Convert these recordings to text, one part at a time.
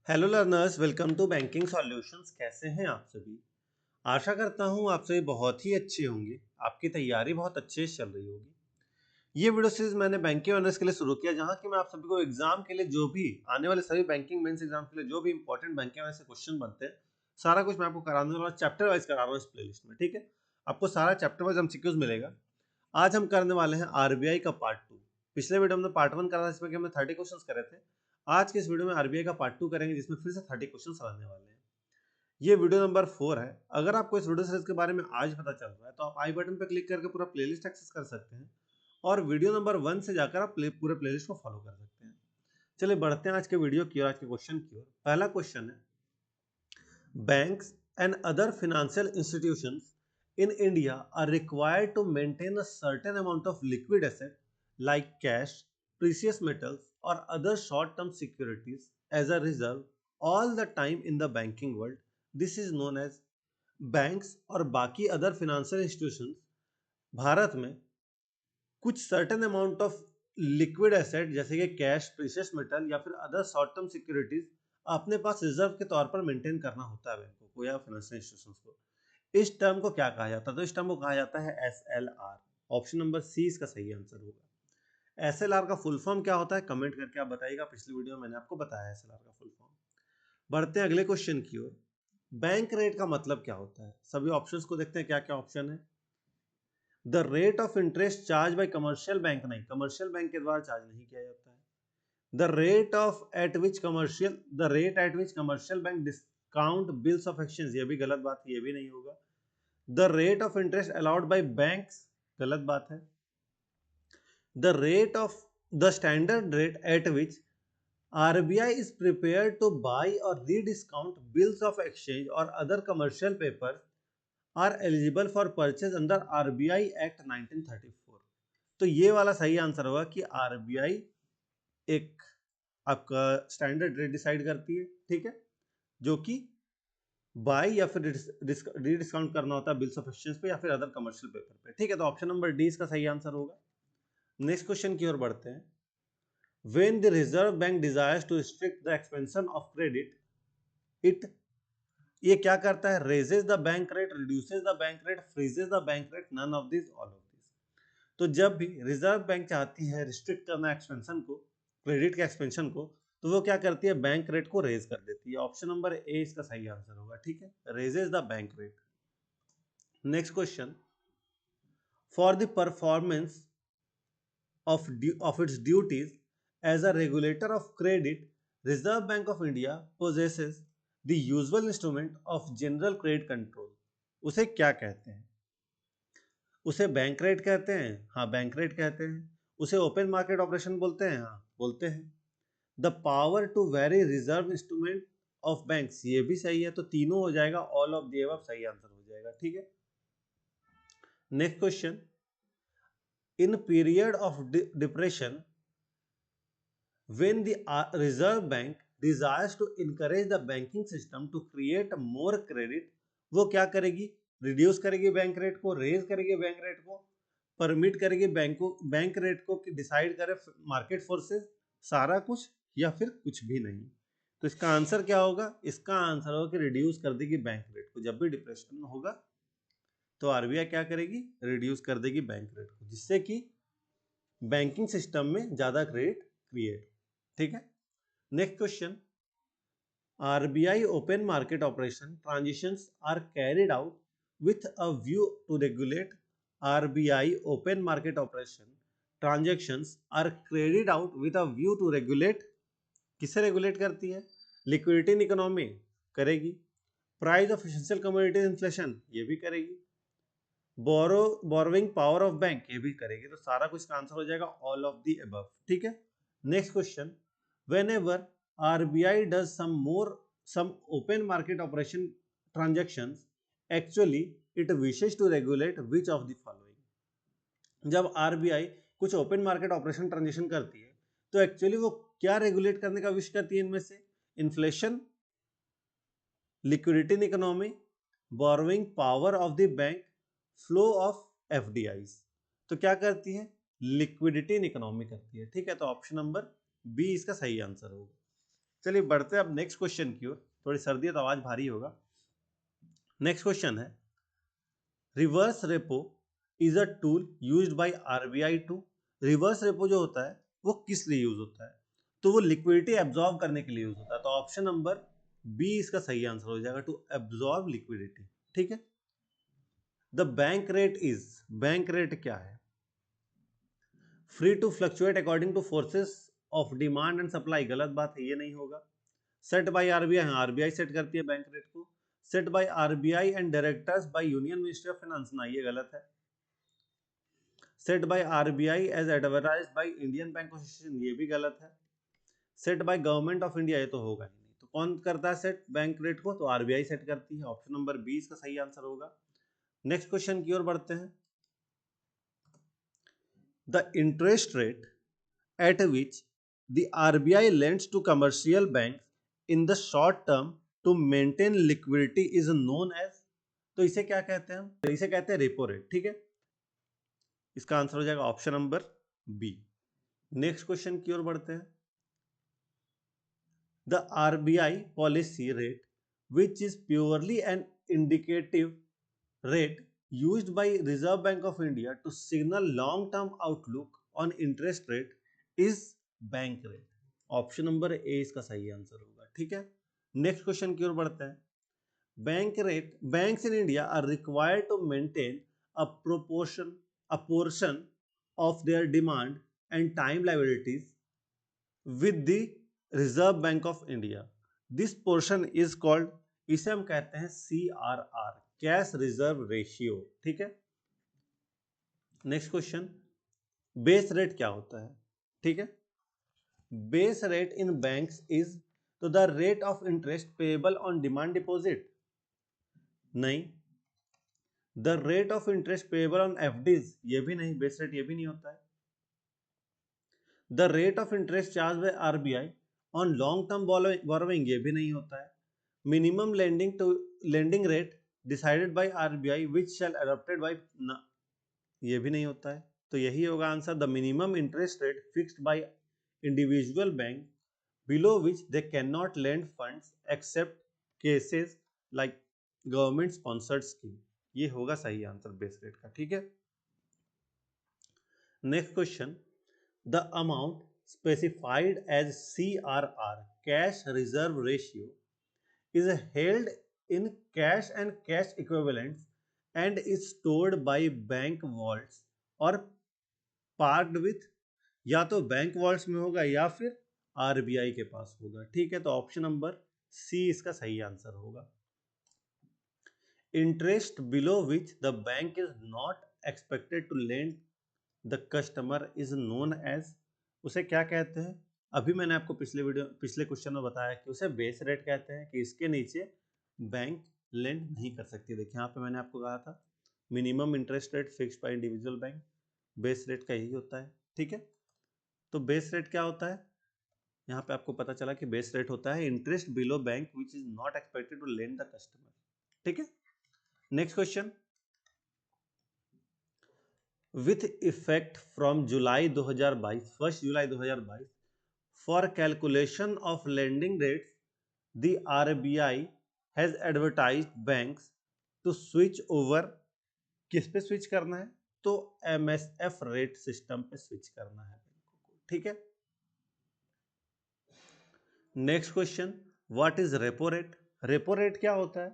Hello learners, welcome to banking solutions. कैसे हैं आप सभी? आशा करता हूं आप सभी बहुत ही अच्छे होंगे। आपकी तैयारी बहुत अच्छे से चल रही होगी। ये वीडियो सीरीज मैंने बैंकिंग अवेयरनेस के लिए शुरू किया, जहां कि मैं आप सभी को एग्जाम के लिए जो भी आने वाले सभी बैंकिंग मेंस एग्जाम के लिए जो भी इंपॉर्टेंट बैंकिंग अवेयरनेस के क्वेश्चन बनते हैं, सारा कुछ मैं आपको कराने वाला, चैप्टर वाइज करा रहा हूँ इस प्लेलिस्ट में। ठीक है, आपको सारा चैप्टर वाइज एमसीक्यूज मिलेगा। आज हम करने वाले हैं आरबीआई का पार्ट 2। पिछले वीडियो में हमने पार्ट 1 करा था, जिसमें कि हमने 30 क्वेश्चंस करे थे। आज के इस वीडियो में आरबीआई का पार्ट 2 करेंगे, जिसमें फिर से 30 क्वेश्चंस आने वाले हैं। ये वीडियो नंबर 4 है। अगर आपको इस वीडियो सीरीज के बारे में आज पता चल रहा है, तो आप आई बटन पर क्लिक करके पूरा प्लेलिस्ट एक्सेस कर सकते हैं और वीडियो नंबर 1 से जाकर आप पूरे प्लेलिस्ट को फॉलो कर सकते हैं। चलिए बढ़ते हैं आज के वीडियो की ओर, आज के क्वेश्चन की ओर। पहला क्वेश्चन है, banks and other financial institutions in India are required to maintain a certain amount of liquid asset like cash, precious metals, or other short-term securities as a reserve all the time in the banking world. This is known as banks और बाकी other financial institutions Bharat में कुछ certain amount of liquid asset जैसे कि cash, precious metal या फिर other short term securities अपने पास reserve के तौर पर मेंटेन करना होता है बैंकों को या फाइनेंशियल इंस्टीट्यूशंस को। इस टर्म को क्या कहा जाता है? तो इस टर्म को कहा जाता है एसएलआर। ऑप्शन नंबर सी इसका सही आंसर होगा। एसएलआर का फुल फॉर्म क्या होता है, कमेंट करके आप बताइएगा। पिछली वीडियो में मैंने आपको बताया एसएलआर का फुल फॉर्म। बढ़ते हैं अगले क्वेश्चन की ओर। बैंक रेट का मतलब क्या होता है? सभी ऑप्शंस को देखते हैं, क्या क्या ऑप्शन है। The rate of interest charge by commercial bank, नहीं, कमर्शियल बैंक के द्वारा चार्ज नहीं किया जाता है। The rate of at which commercial the rate at which commercial bank discount bills of exchange, ये भी गलत बात है, ये भी नहीं होगा। The rate of interest allowed by banks, गलत बात है। The rate of the standard rate at which RBI is prepared to bye और रीडिस्काउंट बिल्स ऑफ एक्सचेंज और other commercial paper are eligible for purchase under RBI act 1934। तो ये वाला सही answer होगा कि आरबीआई एक आपका स्टैंडर्ड रेट डिसाइड करती है, ठीक है, जो कि बाय या फिर डिस्काउंट करना होता है बिल्स ऑफ एक्सचेंज पे या फिर अदर कमर्शियल पेपर पे। ठीक है, तो ऑप्शन नंबर डी इसका सही आंसर होगा। नेक्स्ट क्वेश्चन की ओर बढ़ते हैं। When the reserve bank desires to restrict the expansion of credit, it ये क्या करता है? Raises the bank rate, reduces the bank rate, freezes the bank rate, none of this, all of this. तो जब भी रिजर्व बैंक चाहती है restrict करना एक्सपेंशन को, क्रेडिट के एक्सपेंशन को, तो वो क्या करती है? बैंक रेट को रेज कर देती है। ऑप्शन नंबर ए इसका सही आंसर होगा। ठीक है, raises the bank rate. Next question, for the performance of its duties as a regulator of credit, Reserve Bank of India possesses the usual instrument of general credit control. उसे क्या कहते हैं? उसे बैंक रेट कहते हैं, हाँ bank rate कहते हैं। उसे ओपन मार्केट ऑपरेशन बोलते हैं, हाँ बोलते हैं। The power to very reserve instrument of banks, ये भी सही है। तो तीनों हो जाएगा, ऑल ऑफ द अबव सही आंसर हो जाएगा। ठीक है, next question, in period of depression when the reserve bank desires to encourage the banking system to create more credit, वो क्या करेगी? रिड्यूस करेगी बैंक रेट को, रेज करेगी बैंक रेट को, परमिट करेगी बैंक रेट को कि डिसाइड करे मार्केट फोर्सेस, सारा कुछ, या फिर कुछ भी नहीं। तो इसका आंसर क्या होगा? इसका आंसर होगा कि रिड्यूस कर देगी बैंक रेट को। जब भी डिप्रेशन होगा तो आरबीआई क्या करेगी? रिड्यूस कर देगी बैंक रेट को, जिससे कि बैंकिंग सिस्टम में ज्यादा क्रेडिट क्रिएट। ठीक है, next question, RBI open market operation transitions are carried out with a view to regulate. RBI open market operation transactions are carried out with a view to regulate, किसे regulate करती है? Liquidity in economy करेगी, price of essential commodities inflation ये भी करेगी, borrowing power of bank ये भी करेगी। तो सारा कुछ का आंसर हो जाएगा ऑल ऑफ द अबव। ठीक है, next question, whenever RBI does some open market operation transactions, actually it wishes to regulate which of the following। जब RBI कुछ ओपन मार्केट ऑपरेशन ट्रांजेक्शन करती है, तो एक्चुअली वो क्या रेगुलेट करने का विश करती है? इनमें से inflation, liquidity in economy, borrowing power of the bank, flow of FDIs. तो क्या करती है? लिक्विडिटी इन इकोनॉमी करती है। ठीक है, तो ऑप्शन नंबर बी इसका सही आंसर होगा। चलिए बढ़ते हैं अब नेक्स्ट क्वेश्चन की ओर। थोड़ी सर्दी है तो आवाज भारी होगा। नेक्स्ट क्वेश्चन है, reverse repo is a tool used by RBI to. Reverse repo जो होता है वो किस लिए यूज होता है? तो वो लिक्विडिटी एब्जॉर्ब करने के लिए यूज होता है। तो ऑप्शन नंबर बी इसका सही आंसर हो जाएगा, टू एब्जॉर्ब लिक्विडिटी। ठीक है। The bank rate is, bank rate क्या है? Free to fluctuate according to forces of demand and supply, गलत बात है, ये नहीं होगा। सेट बाय आरबीआई, हाँ आरबीआई सेट करती है बैंक रेट को। Set by RBI and directors by union ministry of finance, ना ये गलत है। Set by RBI as advertised by Indian bank association, ये भी गलत है। Set by government of India, ये तो होगा ही नहीं। तो कौन करता है सेट बैंक रेट को? तो आरबीआई सेट करती है। ऑप्शन नंबर बी इसका सही आंसर होगा। नेक्स्ट क्वेश्चन की ओर बढ़ते हैं। The interest rate at which the RBI lends to commercial banks in the short term to maintain liquidity is known as, तो इसे क्या कहते हैं हम? तो इसे कहते हैं रेपो रेट। ठीक है, इसका आंसर हो जाएगा option number B. Next question की ओर बढ़ते हैं। The RBI policy rate which is purely an indicative rate used by Reserve Bank of India to signal long-term outlook on interest rate is bank rate। Option number A इसका सही answer होगा। ठीक है, next question की ओर बढ़ते हैं। Bank rate, banks in India are required to maintain a portion of their demand and time liabilities with the reserve bank of India. This portion is called, इसे हम कहते हैं CRR, कैश रिजर्व रेशियो। ठीक है, next question, base rate क्या होता है? ठीक है, base rate in banks is, तो the rate of interest payable on demand deposit, नहीं। The rate of interest payable on FDs, ये भी नहीं, बेस रेट ये भी नहीं होता है। The rate of interest charge by RBI on long term borrowing, ये भी नहीं होता है। Minimum lending rate decided by RBI which shall adopted by, ये भी नहीं होता है। तो यही होगा answer, the minimum interest rate fixed by individual bank below which they can not lend funds except cases like government sponsored scheme, ये होगा सही आंसर बेस रेट का। ठीक है, next question, the amount specified as CRR, cash reserve ratio, is held in cash and cash equivalents and is stored by bank vaults or parked with, या तो bank vaults में होगा या फिर RBI के पास होगा। ठीक है, तो ऑप्शन नंबर सी इसका सही आंसर होगा। Interest below which the bank is not expected to lend the customer is known as, उसे क्या कहते हैं? अभी मैंने आपको पिछले क्वेश्चन में बताया कि उसे बेस रेट कहते हैं, कि इसके नीचे बैंक लेंड नहीं कर सकती। देखिए यहाँ पे मैंने आपको कहा था minimum interest rate fixed by individual bank, base rate का यही होता है। ठीक है, तो बेस रेट क्या होता है? यहाँ पे आपको पता चला कि बेस रेट होता है interest below bank which is not expected to lend the customer. ठीक है, next question, with effect from July 2022, 1 July 2022, for calculation of lending rates the RBI has advertised banks to switch over, किस पे switch करना है? तो MSF rate system पे switch करना है। ठीक है, next question, what is repo rate? Repo rate क्या होता है?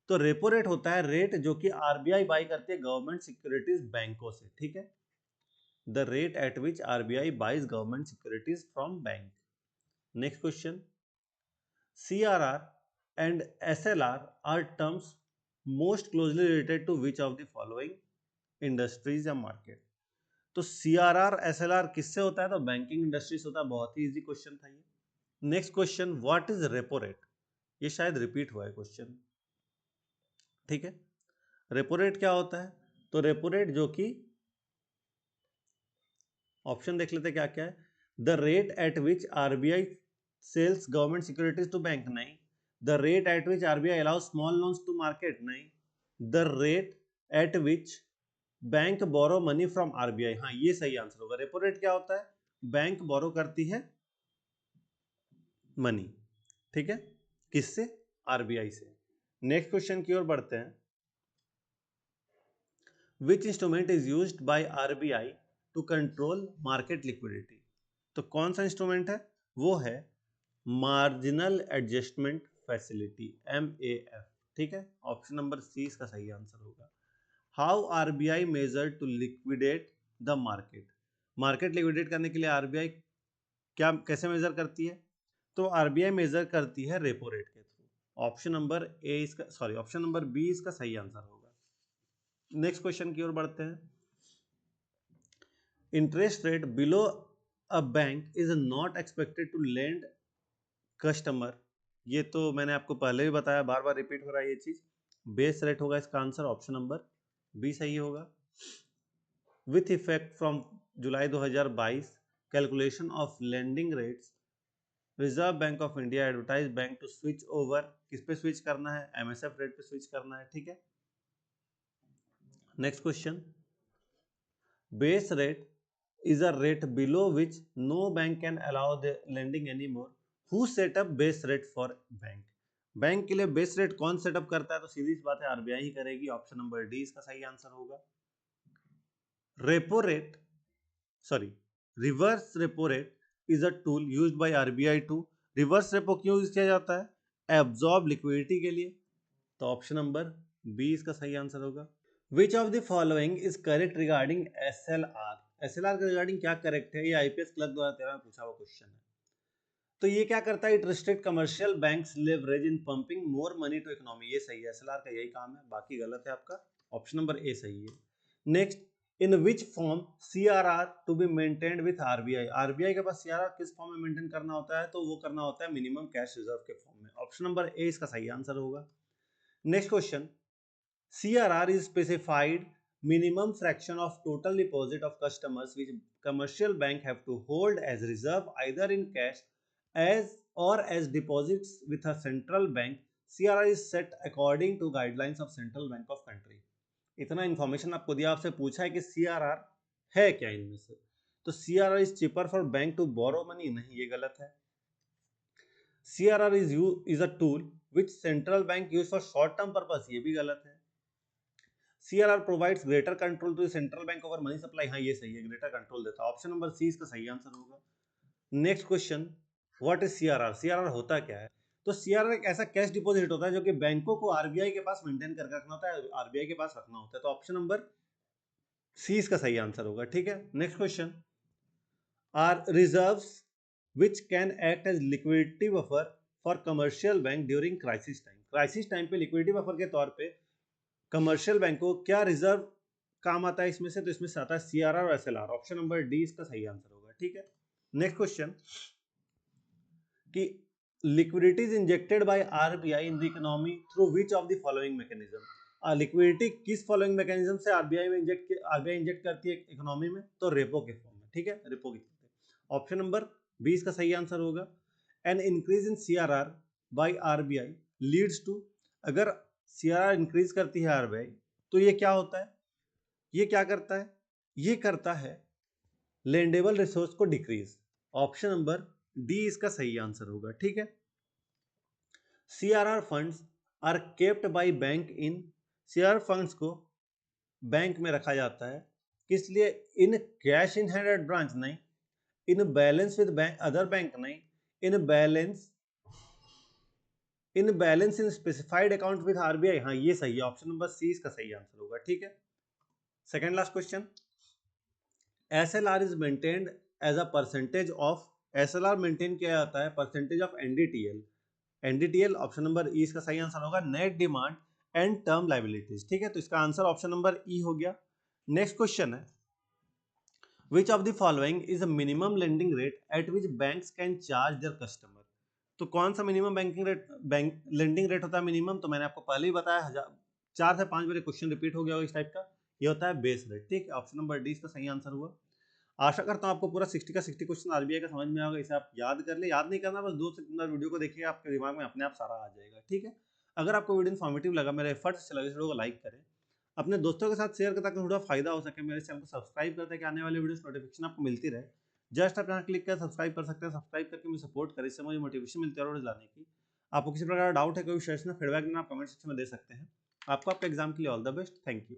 तो रेपो रेट होता है रेट जो कि आरबीआई बाई करती है गवर्नमेंट सिक्योरिटीज बैंकों से। ठीक है, the rate at which RBI buys government securities from bank. Next question, CRR and SLR are terms most closely related to which of the following industries या market? तो CRR SLR किससे होता है? तो बैंकिंग इंडस्ट्री से होता है। बहुत ही इजी क्वेश्चन था ये। Next question, what is repo rate? ये शायद रिपीट हुआ है क्वेश्चन। ठीक है, रेपो रेट क्या होता है? तो रेपो रेट जो कि, ऑप्शन देख लेते क्या क्या है। The rate at which RBI sells government securities to bank, नहीं। The rate at which RBI allow small loans to market, नहीं। The rate at which bank borrow money from RBI, हाँ ये सही आंसर होगा। रेपो रेट क्या होता है? Bank बोरो करती है मनी, ठीक है, किससे? आरबीआई से। नेक्स्ट क्वेश्चन की ओर बढ़ते हैं। Which instrument is used by RBI to control market liquidity? तो कौन सा इंस्ट्रूमेंट है? वो है मार्जिनल एडजस्टमेंट फैसिलिटी, MAF, ठीक है। ऑप्शन नंबर सी इसका सही आंसर होगा। How RBI measure to liquidate the market? Market liquidate करने के लिए आरबीआई क्या कैसे मेजर करती है? तो आरबीआई मेजर करती है रेपो रेट के through. Option number option number B इसका सही आंसर होगा। नेक्स्ट क्वेश्चन की ओर बढ़ते हैं। Interest rate below a bank is not expected to lend customer. ये तो मैंने आपको पहले भी बताया, बार बार रिपीट हो रहा है ये चीज। बेस रेट होगा इसका आंसर, ऑप्शन नंबर बी सही होगा। With effect from July 2022 calculation of lending rates, reserve bank of India advertise bank to switch over, किस पे स्विच करना है? MSF रेट पे स्विच करना है, ठीक है। Next question, base rate is a rate below which no bank can allow the lending anymore. Who set up base rate for bank? Bank के लिए बेस रेट कौन सेटअप करता है? तो सीधी सी बात है, आरबीआई ही करेगी। ऑप्शन नंबर डी इसका सही आंसर होगा। Repo rate reverse repo rate is a tool used by RBI to, reverse repo क्यों यूज किया जाता है? एब्जॉर्ब लिक्विडिटी के लिए। तो ऑप्शन नंबर बी इसका सही आंसर होगा। Which of the following is correct regarding SLR? SLR के रिगार्डिंग क्या करेक्ट है? ये आईपीएस क्लर्क 2013 में पूछा हुआ क्वेश्चन है। तो ये क्या करता है? It restrict commercial banks leverage in pumping more money to economy. ये सही है, एसएलआर का यही काम है, बाकी गलत है आपका। ऑप्शन नंबर ए सही है। Next, in which form CRR to be maintained with RBI? RBI के पास CRR किस फॉर्म में मेंटेन करना होता है? तो वो करना होता है मिनिमम कैश रिजर्व के फॉर्म में। ऑप्शन नंबर ए इसका सही आंसर होगा। Next question, CRR is specified minimum fraction of total deposit of customers which commercial bank have to hold as reserve either in cash as or as deposits with a central bank. CRR is set according to guidelines of Central Bank of country. इतना information आपको दिया, आपसे पूछा है कि CRR है क्या इनमें से? तो CRR is cheaper for bank to borrow money, नहीं, ये गलत है। CRR is a tool which central bank use for short term purpose, ये भी गलत है। CRR provides greater control to the central bank over money supply, हाँ ये सही है, greater control देता है। ऑप्शन नंबर सी इसका सही आंसर होगा। Next question, what is CRR? CRR होता क्या है? तो CRR एक ऐसा कैश डिपॉजिट होता है जो कि बैंकों को आरबीआई के पास मेंटेन करके रखना होता है, आरबीआई के पास रखना होता है। तो ऑप्शन नंबर सी इसका सही आंसर होगा, ठीक है। Next question, are reserves which can act as liquidity buffer for commercial bank during crisis time? Crisis time पे लिक्विडिटी बफर के तौर पे कमर्शियल बैंक को क्या रिजर्व काम आता है इसमें से? तो इसमें से आता है CRR और SLR। ऑप्शन नंबर डी इसका सही आंसर होगा, ठीक है। नेक्स्ट क्वेश्चन, कि liquidity is injected by RBI in the economy through which of the following mechanism? Liquidity किस फॉलोइंग मैकेनिज्म से आरबीआई इंजेक्ट करती है इकोनॉमी में? तो रेपो के फॉर्म में, ठीक है, रेपो की। ऑप्शन नंबर बी इसका सही आंसर होगा। An increase in CRR by RBI leads to, अगर CRR इंक्रीज करती है आरबीआई तो ये क्या होता है? ये क्या करता है? ये करता है लेंडेबल रिसोर्स को डिक्रीज। ऑप्शन नंबर डी इसका सही आंसर होगा, ठीक है। CRR funds are kept by bank in, CRR funds को बैंक में रखा जाता है, किस लिए? In cash in hand at branch, नहीं। In balance with bank other bank, नहीं। In balance in specified account with RBI, हाँ ये सही है। ऑप्शन नंबर सी इसका सही आंसर होगा, ठीक है। Second last question, SLR is maintained as a percentage of, SLR maintain किया जाता है percentage of NDTL। Option number E इसका सही आंसर होगा, net demand and term liabilities, ठीक है। तो इसका आंसर ऑप्शन नंबर ई हो गया। नेक्स्ट क्वेश्चन है, which of the following is a minimum lending rate at which banks can charge there customer? तो कौन सा मिनिमम बैंक लेंडिंग रेट होता है मिनिमम? तो मैंने आपको पहले ही बताया, 4 से 5 बार क्वेश्चन रिपीट हो गया होगा इस टाइप का। ये होता है बेस रेट, ठीक है। ऑप्शन नंबर डी इसका सही आंसर हुआ। आशा करता हूँ आपको पूरा 60 का 60 क्वेश्चन आरबीआई का समझ में आएगा। इसे आप याद कर ले, याद नहीं करना, बस 2 से 3 बार वीडियो को देखिए, आपके दिमाग में अपने आप सारा आ जाएगा, ठीक है। अगर आपको वीडियो इन्फॉर्मेटिव लगा, मेरे एफर्ट्स अच्छे लगे, इस वीडियो को लाइक करें, अपने दोस्तों के साथ शेयर करें ताकि थोड़ा फायदा हो सके। मेरे चैनल को सब्सक्राइब करते हैं कि आने वाले वीडियोस नोटिफिकेशन आपको मिलती रहे। जस्ट आप यहाँ क्लिक कर सब्सक्राइब कर सकते हैं। सब्सक्राइब करके मुझे सपोर्ट करें, इससे मुझे मोटिवेशन मिलती है और लाने की। आपको किसी प्रकार का डाउट है, कोई सजेशन, फीडबैक देना, आप कमेंट सेक्शन में दे सकते हैं। आपको आपके एग्जाम के लिए all the best. Thank you.